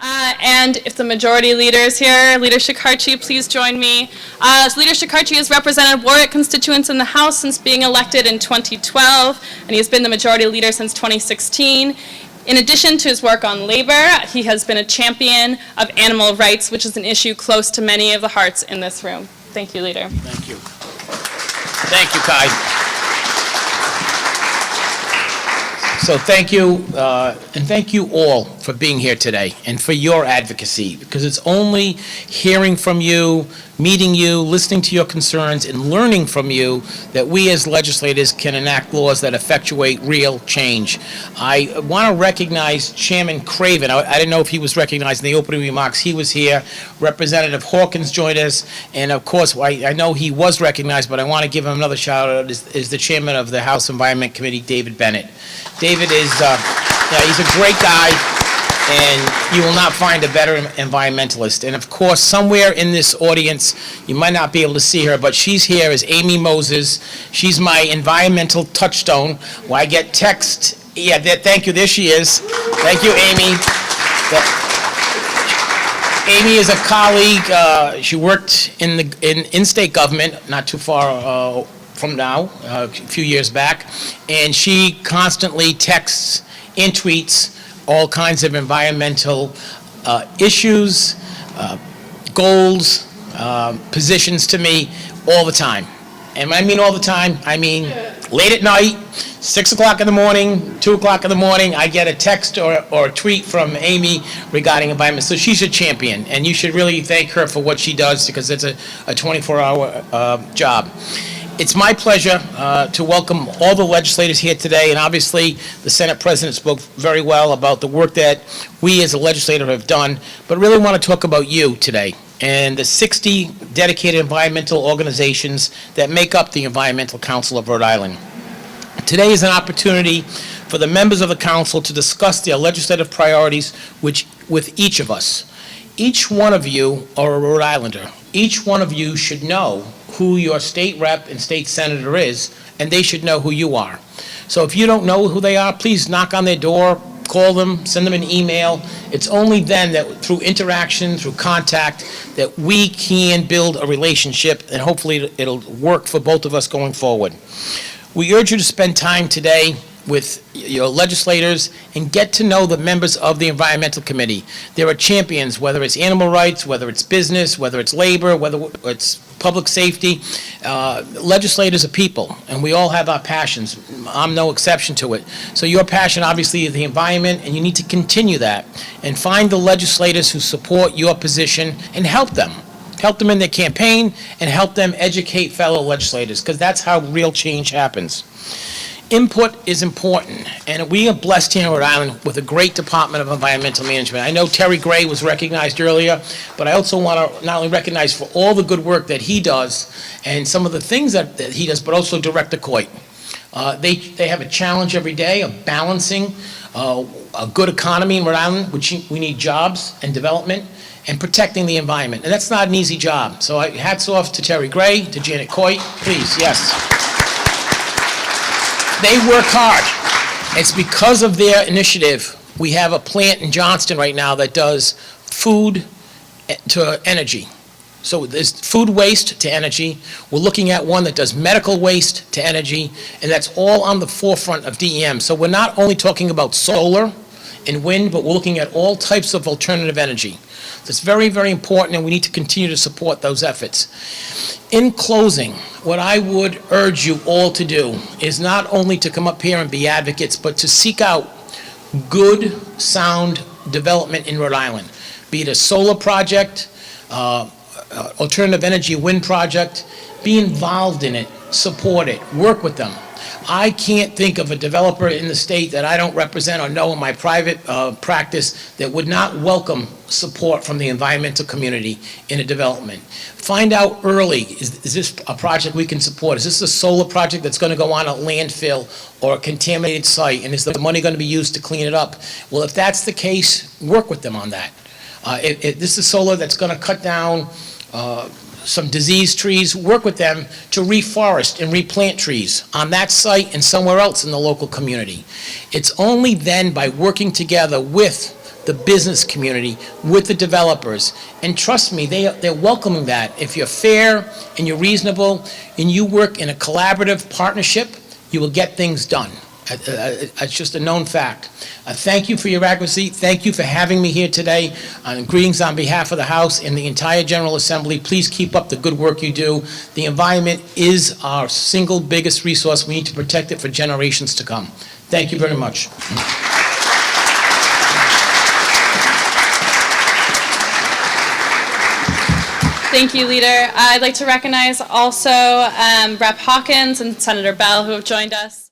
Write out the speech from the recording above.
And if the majority leader is here, Leader Shekarchi, please join me. Leader Shekarchi has represented Warwick constituents in the House since being elected in 2012, and he has been the majority leader since 2016. In addition to his work on labor, he has been a champion of animal rights, which is an issue close to many of the hearts in this room. Thank you, Leader. Thank you. Thank you, Kai. So thank you, and thank you all for being here today and for your advocacy, because it's only hearing from you, meeting you, listening to your concerns, and learning from you that we as legislators can enact laws that effectuate real change. I want to recognize Chairman Craven. I didn't know if he was recognized in the opening remarks. He was here. Representative Hawkins joined us, and of course, I know he was recognized, but I want to give him another shout out, is the Chairman of the House Environment Committee, David Bennett. David is, he's a great guy, and you will not find a better environmentalist. And of course, somewhere in this audience, you might not be able to see her, but she's here is Amy Moses. She's my environmental touchstone. Well, I get text. Yeah, thank you. There she is. Thank you, Amy. Amy is a colleague. She worked in state government, not too far from now, a few years back, and she constantly texts and tweets all kinds of environmental issues, goals, positions to me all the time. And when I mean all the time, I mean late at night, 6 o'clock in the morning, 2 o'clock in the morning, I get a text or a tweet from Amy regarding environment. So she's a champion, and you should really thank her for what she does, because it's a 24-hour job. It's my pleasure to welcome all the legislators here today, and obviously the Senate President spoke very well about the work that we as a legislator have done, but really want to talk about you today and the 60 dedicated environmental organizations that make up the Environmental Council of Rhode Island. Today is an opportunity for the members of the council to discuss their legislative priorities with each of us. Each one of you are a Rhode Islander. Each one of you should know who your state rep and state senator is, and they should know who you are. So if you don't know who they are, please knock on their door, call them, send them an email. It's only then that through interaction, through contact, that we can build a relationship, and hopefully it'll work for both of us going forward. We urge you to spend time today with your legislators and get to know the members of the Environmental Committee. There are champions, whether it's animal rights, whether it's business, whether it's labor, whether it's public safety. Legislators are people, and we all have our passions. I'm no exception to it. So your passion obviously is the environment, and you need to continue that and find the legislators who support your position and help them. Help them in their campaign and help them educate fellow legislators, because that's how real change happens. Input is important, and we are blessed here in Rhode Island with a great Department of Environmental Management. I know Terry Gray was recognized earlier, but I also want to not only recognize for all the good work that he does and some of the things that he does, but also Director Coit. They have a challenge every day of balancing a good economy in Rhode Island, which we need jobs and development, and protecting the environment. And that's not an easy job. So hats off to Terry Gray, to Janet Coit, please, yes. They work hard. It's because of their initiative. We have a plant in Johnston right now that does food to energy. So there's food waste to energy. We're looking at one that does medical waste to energy, and that's all on the forefront of DEM. So we're not only talking about solar and wind, but we're looking at all types of alternative energy. That's very, very important, and we need to continue to support those efforts. In closing, what I would urge you all to do is not only to come up here and be advocates, but to seek out good, sound development in Rhode Island, be it a solar project, alternative energy wind project. Be involved in it, support it, work with them. I can't think of a developer in the state that I don't represent or know in my private practice that would not welcome support from the environmental community in a development. Find out early, is this a project we can support? Is this a solar project that's going to go on a landfill or a contaminated site, and is the money going to be used to clean it up? Well, if that's the case, work with them on that. If this is solar that's going to cut down some diseased trees, work with them to reforest and replant trees on that site and somewhere else in the local community. It's only then by working together with the business community, with the developers. And trust me, they're welcoming that. If you're fair and you're reasonable and you work in a collaborative partnership, you will get things done. It's just a known fact. Thank you for your advocacy. Thank you for having me here today. Greetings on behalf of the House and the entire General Assembly. Please keep up the good work you do. The environment is our single biggest resource. We need to protect it for generations to come. Thank you very much. Thank you, Leader. I'd like to recognize also Rep. Hawkins and Senator Bell, who have joined us.